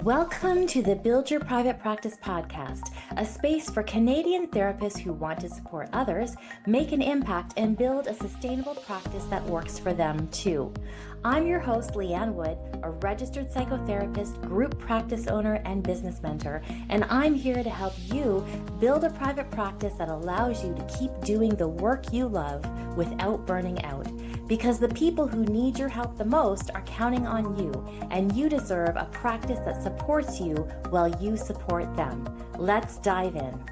Welcome to the Build Your Private Practice podcast, a space for Canadian therapists who want to support others, make an impact, and build a sustainable practice that works for them too. I'm your host, Liane Wood, a registered psychotherapist, group practice owner, and business mentor, and I'm here to help you build a private practice that allows you to keep doing the work you love without burning out. Because the people who need your help the most are counting on you, and you deserve a practice that supports you while you support them. Let's dive in.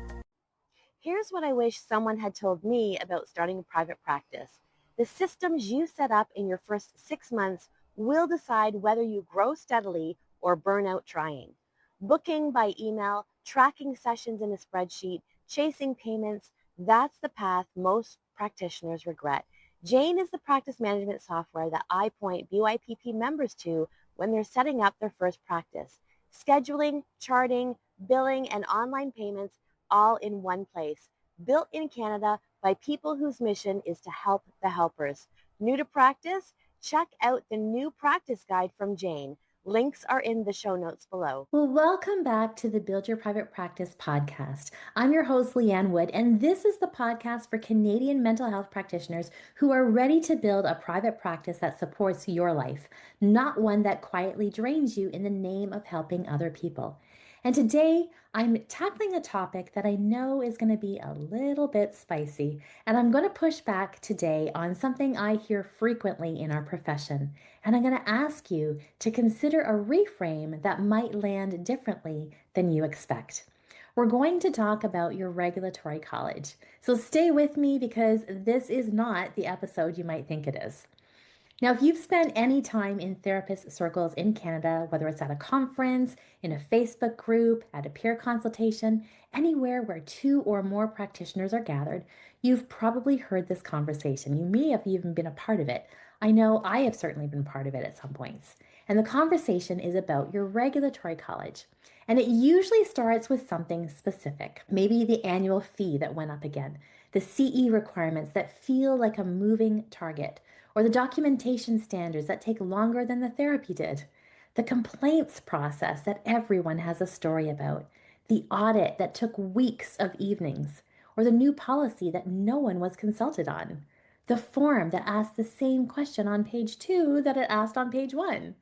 Here's what I wish someone had told me about starting a private practice. The systems you set up in your first 6 months will decide whether you grow steadily or burn out trying. Booking by email, tracking sessions in a spreadsheet, chasing payments, that's the path most practitioners regret. Jane is the practice management software that I point BYPP members to when they're setting up their first practice. Scheduling, charting, billing, and online payments all in one place. Built in Canada by people whose mission is to help the helpers. New to practice? Check out the new practice guide from Jane. Links are in the show notes below. Well, welcome back to the Build Your Private Practice podcast. I'm your host, Liane Wood, and this is the podcast for Canadian mental health practitioners who are ready to build a private practice that supports your life, not one that quietly drains you in the name of helping other people. And today, I'm tackling a topic that I know is going to be a little bit spicy, and I'm going to push back today on something I hear frequently in our profession. And I'm going to ask you to consider a reframe that might land differently than you expect. We're going to talk about your regulatory college. So stay with me because this is not the episode you might think it is. Now, if you've spent any time in therapist circles in Canada, whether it's at a conference, in a Facebook group, at a peer consultation, anywhere where 2 or more practitioners are gathered, you've probably heard this conversation. You may have even been a part of it. I know I have certainly been part of it at some points. And the conversation is about your regulatory college. And it usually starts with something specific, maybe the annual fee that went up again, the CE requirements that feel like a moving target, or the documentation standards that take longer than the therapy did, the complaints process that everyone has a story about, the audit that took weeks of evenings, or the new policy that no one was consulted on, the form that asked the same question on page 2 that it asked on page 1.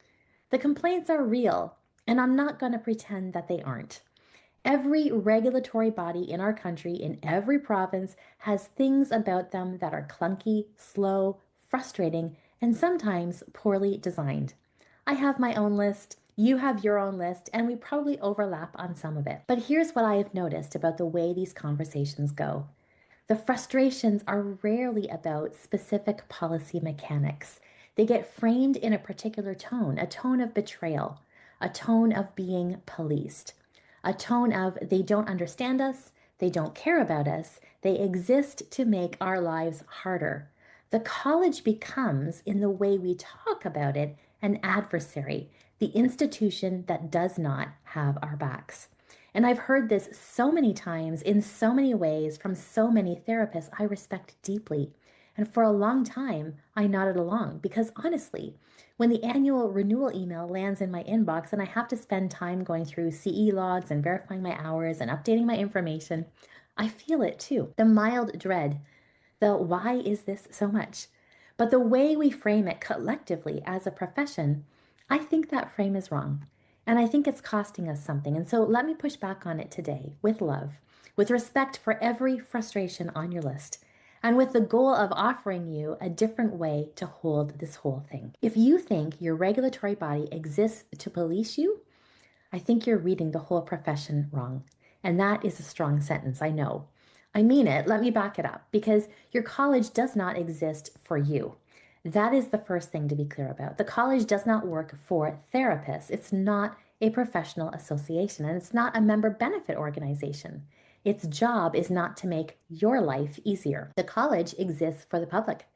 The complaints are real, and I'm not going to pretend that they aren't. Every regulatory body in our country, in every province, has things about them that are clunky, slow, frustrating, and sometimes poorly designed. I have my own list, you have your own list, and we probably overlap on some of it. But here's what I have noticed about the way these conversations go. The frustrations are rarely about specific policy mechanics. They get framed in a particular tone, a tone of betrayal, a tone of being policed, a tone of they don't understand us, they don't care about us, they exist to make our lives harder. The college becomes, in the way we talk about it, an adversary, the institution that does not have our backs. And I've heard this so many times in so many ways from so many therapists I respect deeply. And for a long time, I nodded along because honestly, when the annual renewal email lands in my inbox and I have to spend time going through CE logs and verifying my hours and updating my information, I feel it too. The mild dread, the why is this so much? But the way we frame it collectively as a profession, I think that frame is wrong. And I think it's costing us something. And so let me push back on it today with love, with respect for every frustration on your list, and with the goal of offering you a different way to hold this whole thing. If you think your regulatory body exists to police you, I think you're reading the whole profession wrong. And that is a strong sentence, I know. I mean it, let me back it up, because your college does not exist for you. That is the first thing to be clear about. The college does not work for therapists. It's not a professional association, and it's not a member benefit organization. Its job is not to make your life easier. The college exists for the public.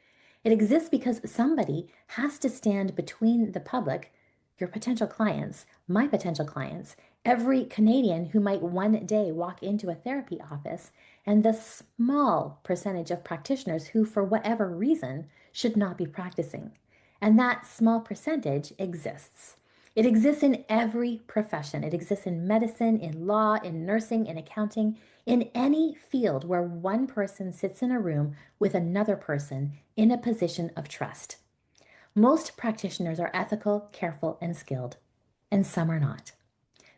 It exists because somebody has to stand between the public, your potential clients, my potential clients, every Canadian who might one day walk into a therapy office, and the small percentage of practitioners who, for whatever reason, should not be practicing. And that small percentage exists. It exists in every profession. It exists in medicine, in law, in nursing, in accounting, in any field where one person sits in a room with another person in a position of trust. Most practitioners are ethical, careful, and skilled, and some are not.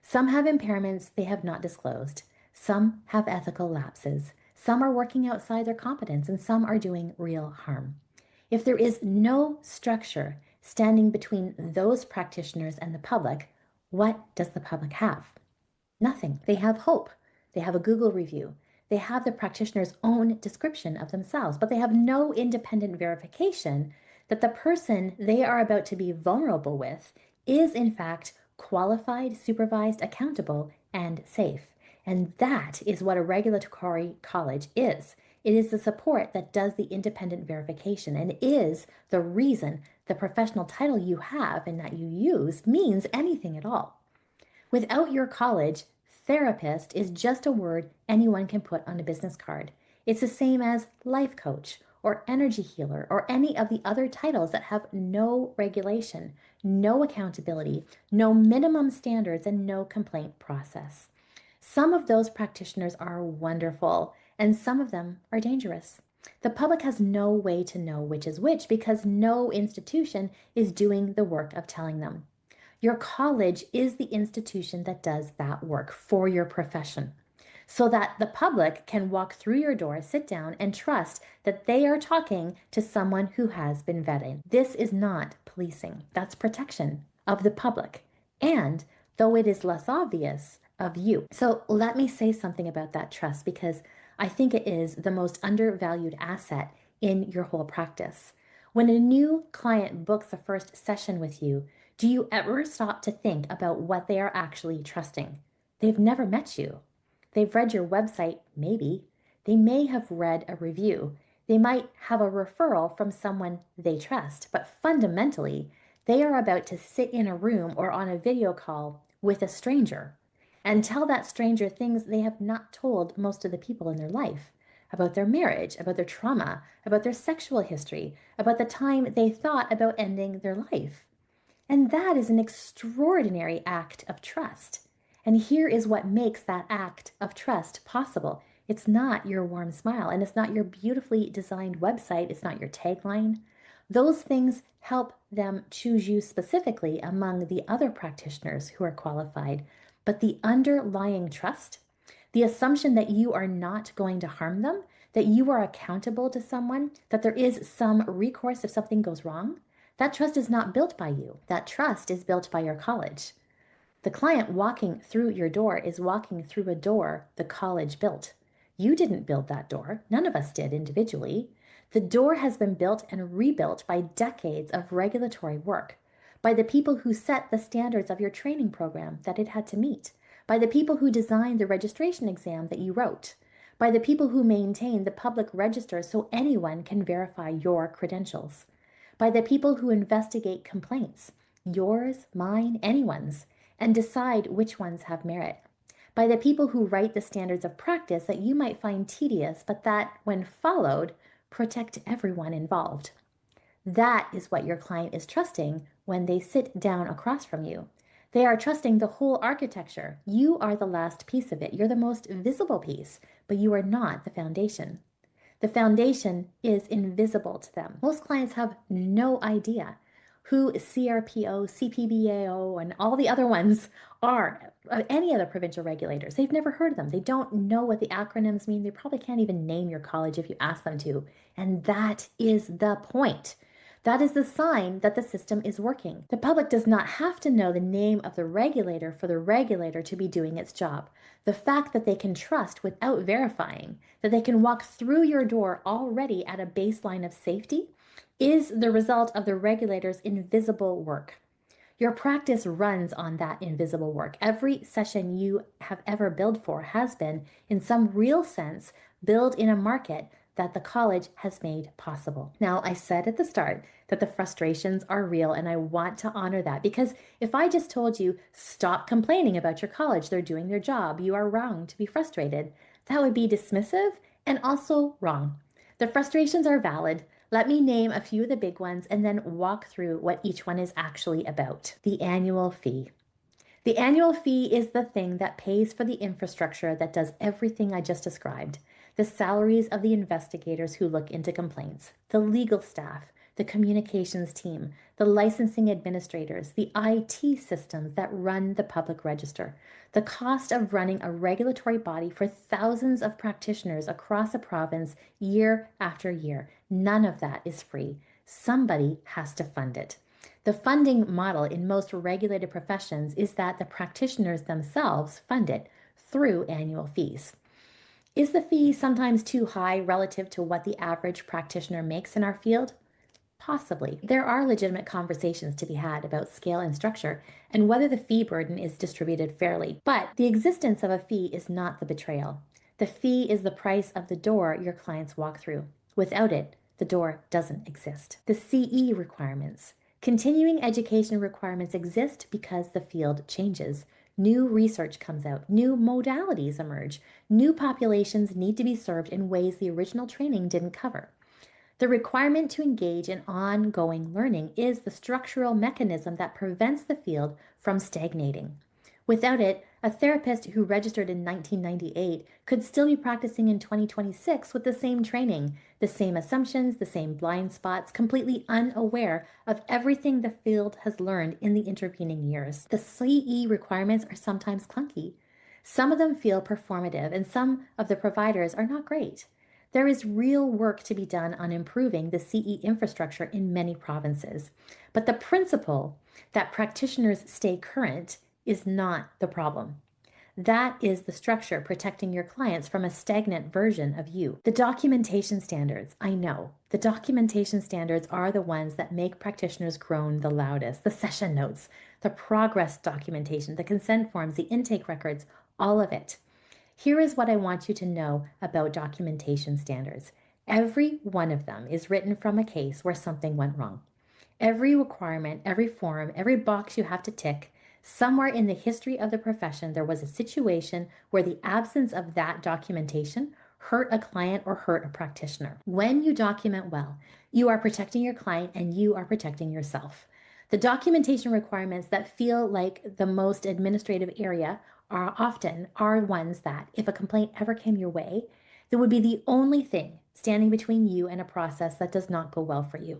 Some have impairments they have not disclosed. Some have ethical lapses. Some are working outside their competence, and some are doing real harm. If there is no structure standing between those practitioners and the public, what does the public have? Nothing. They have hope. They have a Google review. They have the practitioner's own description of themselves, but they have no independent verification that the person they are about to be vulnerable with is, in fact, qualified, supervised, accountable, and safe. And that is what a regulatory college is. It is the support that does the independent verification and is the reason the professional title you have and that you use means anything at all. Without your college, therapist is just a word anyone can put on a business card. It's the same as life coach or energy healer or any of the other titles that have no regulation, no accountability, no minimum standards, and no complaint process. Some of those practitioners are wonderful, and some of them are dangerous. The public has no way to know which is which because no institution is doing the work of telling them. Your college is the institution that does that work for your profession so that the public can walk through your door, sit down, and trust that they are talking to someone who has been vetted. This is not policing. That's protection of the public. And though it is less obvious, of you. So let me say something about that trust because I think it is the most undervalued asset in your whole practice. When a new client books a first session with you, do you ever stop to think about what they are actually trusting? They've never met you. They've read your website, maybe. They may have read a review. They might have a referral from someone they trust, but fundamentally, they are about to sit in a room or on a video call with a stranger and tell that stranger things they have not told most of the people in their life about their marriage, about their trauma, about their sexual history, about the time they thought about ending their life. And that is an extraordinary act of trust. And here is what makes that act of trust possible. It's not your warm smile, and it's not your beautifully designed website. It's not your tagline. Those things help them choose you specifically among the other practitioners who are qualified. But the underlying trust, the assumption that you are not going to harm them, that you are accountable to someone, that there is some recourse if something goes wrong, that trust is not built by you. That trust is built by your college. The client walking through your door is walking through a door the college built. You didn't build that door. None of us did individually. The door has been built and rebuilt by decades of regulatory work, by the people who set the standards of your training program that it had to meet, by the people who designed the registration exam that you wrote, by the people who maintain the public register so anyone can verify your credentials, by the people who investigate complaints, yours, mine, anyone's, and decide which ones have merit, by the people who write the standards of practice that you might find tedious, but that, when followed, protect everyone involved. That is what your client is trusting when they sit down across from you. They are trusting the whole architecture. You are the last piece of it. You're the most visible piece, but you are not the foundation. The foundation is invisible to them. Most clients have no idea who CRPO, CPBAO, and all the other ones are, any other provincial regulators. They've never heard of them. They don't know what the acronyms mean. They probably can't even name your college if you ask them to. And that is the point. That is the sign that the system is working. The public does not have to know the name of the regulator for the regulator to be doing its job. The fact that they can trust without verifying, that they can walk through your door already at a baseline of safety, is the result of the regulator's invisible work. Your practice runs on that invisible work. Every session you have ever billed for has been, in some real sense, billed in a market that the college has made possible. Now, I said at the start that the frustrations are real, and I want to honor that, because if I just told you, stop complaining about your college, they're doing their job, you are wrong to be frustrated, that would be dismissive and also wrong. The frustrations are valid. Let me name a few of the big ones and then walk through what each one is actually about. The annual fee. The annual fee is the thing that pays for the infrastructure that does everything I just described. The salaries of the investigators who look into complaints, the legal staff, the communications team, the licensing administrators, the IT systems that run the public register, the cost of running a regulatory body for thousands of practitioners across a province year after year. None of that is free. Somebody has to fund it. The funding model in most regulated professions is that the practitioners themselves fund it through annual fees. Is the fee sometimes too high relative to what the average practitioner makes in our field? Possibly. There are legitimate conversations to be had about scale and structure and whether the fee burden is distributed fairly. But the existence of a fee is not the betrayal. The fee is the price of the door your clients walk through. Without it, the door doesn't exist. The CE requirements. Continuing education requirements exist because the field changes. New research comes out, new modalities emerge, new populations need to be served in ways the original training didn't cover. The requirement to engage in ongoing learning is the structural mechanism that prevents the field from stagnating. Without it, a therapist who registered in 1998 could still be practicing in 2026 with the same training, the same assumptions, the same blind spots, completely unaware of everything the field has learned in the intervening years. The CE requirements are sometimes clunky. Some of them feel performative, and some of the providers are not great. There is real work to be done on improving the CE infrastructure in many provinces. But the principle that practitioners stay current is not the problem. That is the structure protecting your clients from a stagnant version of you. The documentation standards, I know. The documentation standards are the ones that make practitioners groan the loudest. The session notes, the progress documentation, the consent forms, the intake records, all of it. Here is what I want you to know about documentation standards. Every one of them is written from a case where something went wrong. Every requirement, every form, every box you have to tick, somewhere in the history of the profession, there was a situation where the absence of that documentation hurt a client or hurt a practitioner. When you document well, you are protecting your client and you are protecting yourself. The documentation requirements that feel like the most administrative area are ones that, if a complaint ever came your way, that would be the only thing standing between you and a process that does not go well for you.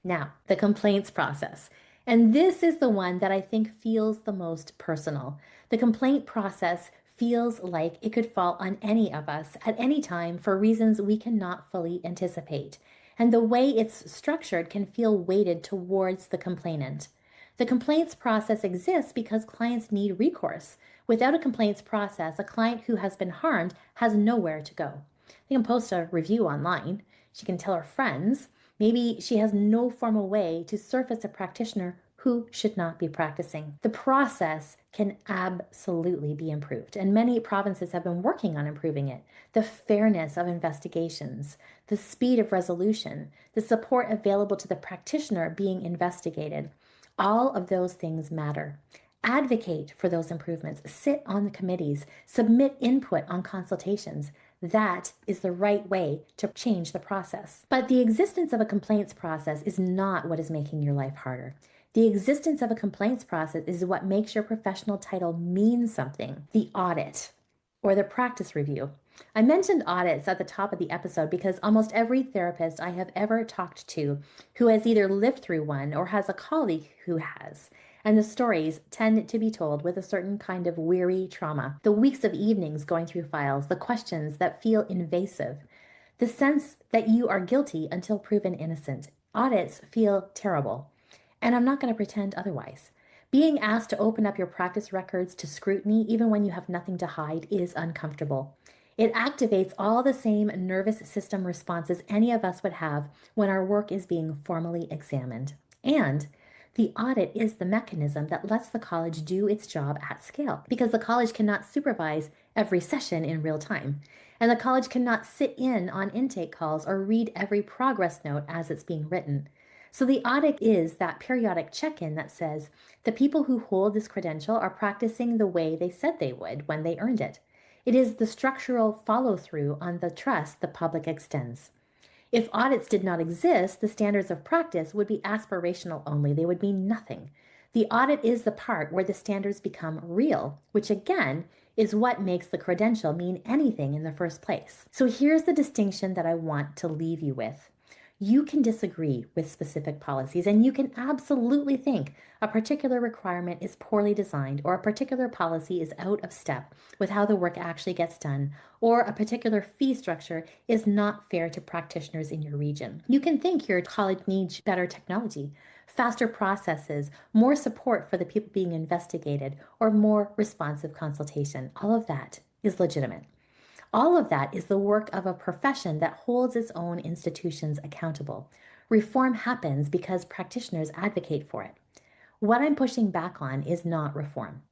Now, the complaints process. And this is the one that I think feels the most personal. The complaint process feels like it could fall on any of us at any time for reasons we cannot fully anticipate. And the way it's structured can feel weighted towards the complainant. The complaints process exists because clients need recourse. Without a complaints process, a client who has been harmed has nowhere to go. They can post a review online. She can tell her friends. Maybe she has no formal way to surface a practitioner who should not be practicing. The process can absolutely be improved, and many provinces have been working on improving it. The fairness of investigations, the speed of resolution, the support available to the practitioner being investigated, all of those things matter. Advocate for those improvements, sit on the committees, submit input on consultations. That is the right way to change the process. But the existence of a complaints process is not what is making your life harder. The existence of a complaints process is what makes your professional title mean something. The audit or the practice review. I mentioned audits at the top of the episode because almost every therapist I have ever talked to who has either lived through one or has a colleague who has. And the stories tend to be told with a certain kind of weary trauma. The weeks of evenings going through files, the questions that feel invasive, the sense that you are guilty until proven innocent. Audits feel terrible. And I'm not going to pretend otherwise. Being asked to open up your practice records to scrutiny, even when you have nothing to hide, is uncomfortable. It activates all the same nervous system responses any of us would have when our work is being formally examined. And the audit is the mechanism that lets the college do its job at scale, because the college cannot supervise every session in real time. And the college cannot sit in on intake calls or read every progress note as it's being written. So the audit is that periodic check-in that says the people who hold this credential are practicing the way they said they would when they earned it. It is the structural follow-through on the trust the public extends. If audits did not exist, the standards of practice would be aspirational only. They would mean nothing. The audit is the part where the standards become real, which again is what makes the credential mean anything in the first place. So here's the distinction that I want to leave you with. You can disagree with specific policies, and you can absolutely think a particular requirement is poorly designed, or a particular policy is out of step with how the work actually gets done, or a particular fee structure is not fair to practitioners in your region. You can think your college needs better technology, faster processes, more support for the people being investigated, or more responsive consultation. All of that is legitimate. All of that is the work of a profession that holds its own institutions accountable. Reform happens because practitioners advocate for it. What I'm pushing back on is not reform.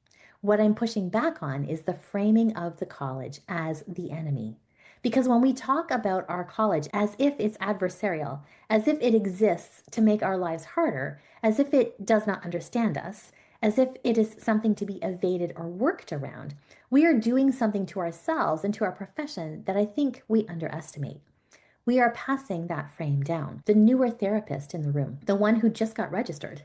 What I'm pushing back on is the framing of the college as the enemy. Because when we talk about our college as if it's adversarial, as if it exists to make our lives harder, as if it does not understand us, as if it is something to be evaded or worked around, we are doing something to ourselves and to our profession that I think we underestimate. We are passing that frame down. The newer therapist in the room, the one who just got registered,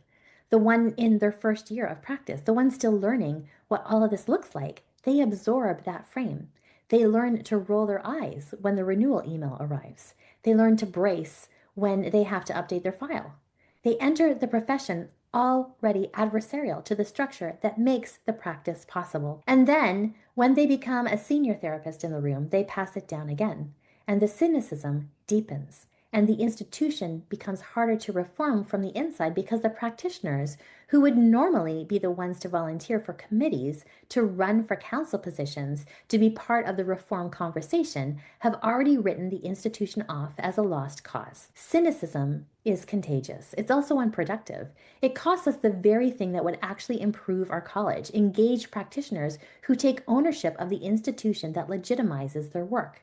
the one in their first year of practice, the one still learning what all of this looks like, they absorb that frame. They learn to roll their eyes when the renewal email arrives. They learn to brace when they have to update their file. They enter the profession already adversarial to the structure that makes the practice possible. And then, when they become a senior therapist in the room, they pass it down again. And the cynicism deepens. And the institution becomes harder to reform from the inside because the practitioners, who would normally be the ones to volunteer for committees, to run for council positions, to be part of the reform conversation, have already written the institution off as a lost cause. Cynicism is contagious. It's also unproductive. It costs us the very thing that would actually improve our college, engage practitioners who take ownership of the institution that legitimizes their work.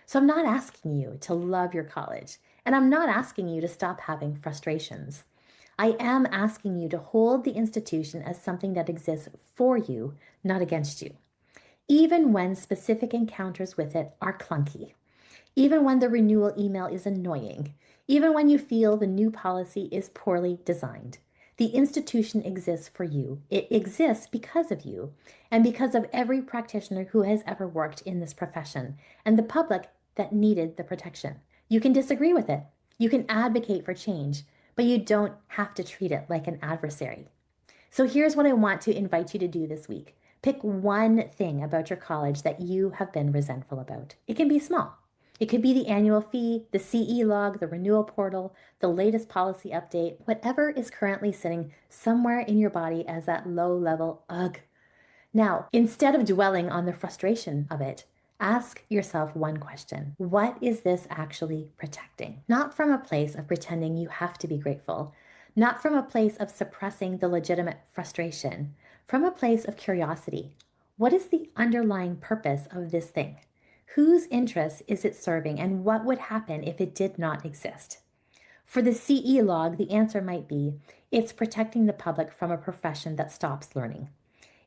So I'm not asking you to love your college, and I'm not asking you to stop having frustrations. I am asking you to hold the institution as something that exists for you, not against you. Even when specific encounters with it are clunky, even when the renewal email is annoying, even when you feel the new policy is poorly designed. The institution exists for you. It exists because of you and because of every practitioner who has ever worked in this profession and the public that needed the protection. You can disagree with it. You can advocate for change, but you don't have to treat it like an adversary. So here's what I want to invite you to do this week. Pick one thing about your college that you have been resentful about. It can be small. It could be the annual fee, the CE log, the renewal portal, the latest policy update, whatever is currently sitting somewhere in your body as that low-level ugh. Now, instead of dwelling on the frustration of it, ask yourself one question. What is this actually protecting? Not from a place of pretending you have to be grateful, not from a place of suppressing the legitimate frustration, from a place of curiosity. What is the underlying purpose of this thing? Whose interest is it serving, and what would happen if it did not exist? For the CE log, the answer might be it's protecting the public from a profession that stops learning.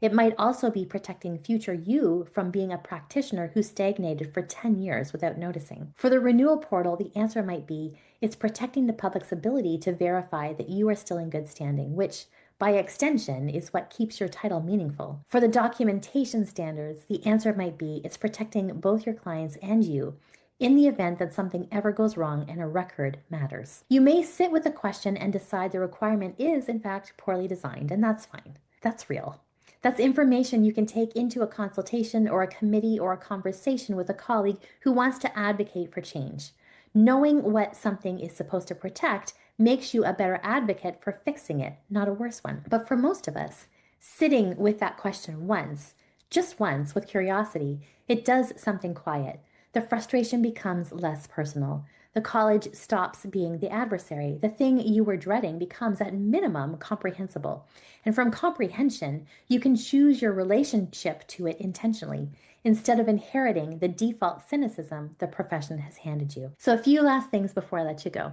It might also be protecting future you from being a practitioner who stagnated for 10 years without noticing. For the renewal portal, the answer might be it's protecting the public's ability to verify that you are still in good standing, which by extension is what keeps your title meaningful. For the documentation standards, the answer might be it's protecting both your clients and you in the event that something ever goes wrong and a record matters. You may sit with the question and decide the requirement is in fact poorly designed, and that's fine. That's real. That's information you can take into a consultation or a committee or a conversation with a colleague who wants to advocate for change. Knowing what something is supposed to protect makes you a better advocate for fixing it, not a worse one. But for most of us, sitting with that question once, just once, with curiosity, it does something quiet. The frustration becomes less personal. The college stops being the adversary. The thing you were dreading becomes at minimum comprehensible. And from comprehension, you can choose your relationship to it intentionally instead of inheriting the default cynicism the profession has handed you. So a few last things before I let you go.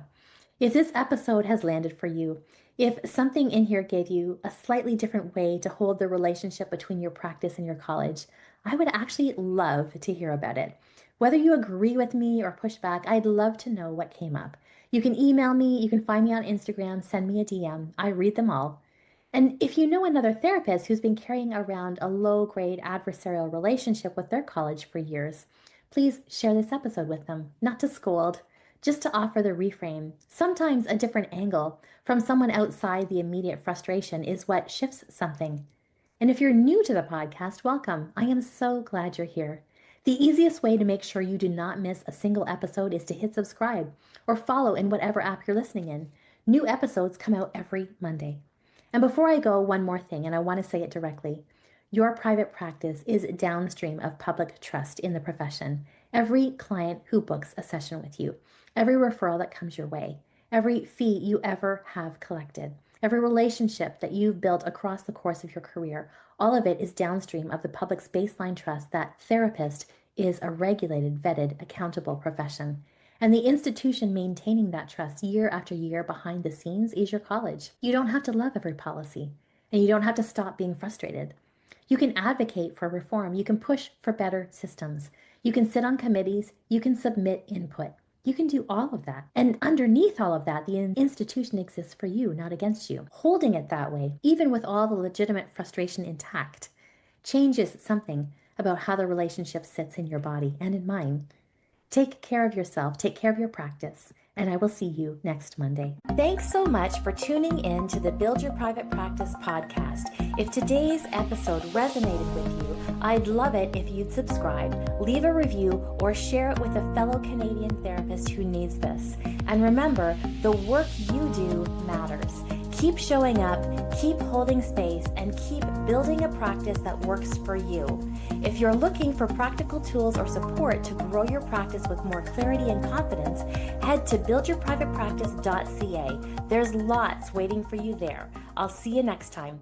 If this episode has landed for you, if something in here gave you a slightly different way to hold the relationship between your practice and your college, I would actually love to hear about it. Whether you agree with me or push back, I'd love to know what came up. You can email me, you can find me on Instagram, send me a DM. I read them all. And if you know another therapist who's been carrying around a low-grade adversarial relationship with their college for years, please share this episode with them, not to scold, just to offer the reframe. Sometimes a different angle from someone outside the immediate frustration is what shifts something. And if you're new to the podcast, welcome. I am so glad you're here. The easiest way to make sure you do not miss a single episode is to hit subscribe or follow in whatever app you're listening in. New episodes come out every Monday. And before I go, one more thing, and I want to say it directly. Your private practice is downstream of public trust in the profession. Every client who books a session with you, every referral that comes your way, every fee you ever have collected, every relationship that you've built across the course of your career, all of it is downstream of the public's baseline trust that therapist is a regulated, vetted, accountable profession. And the institution maintaining that trust year after year behind the scenes is your college. You don't have to love every policy, and you don't have to stop being frustrated. You can advocate for reform. You can push for better systems. You can sit on committees. You can submit input. You can do all of that. And underneath all of that, the institution exists for you, not against you. Holding it that way, even with all the legitimate frustration intact, changes something about how the relationship sits in your body and in mine. Take care of yourself, take care of your practice, and I will see you next Monday. Thanks so much for tuning in to the Build Your Private Practice podcast. If today's episode resonated with you, I'd love it if you'd subscribe, leave a review, or share it with a fellow Canadian therapist who needs this. And remember, the work you do matters. Keep showing up, keep holding space, and keep building a practice that works for you. If you're looking for practical tools or support to grow your practice with more clarity and confidence, head to buildyourprivatepractice.ca. There's lots waiting for you there. I'll see you next time.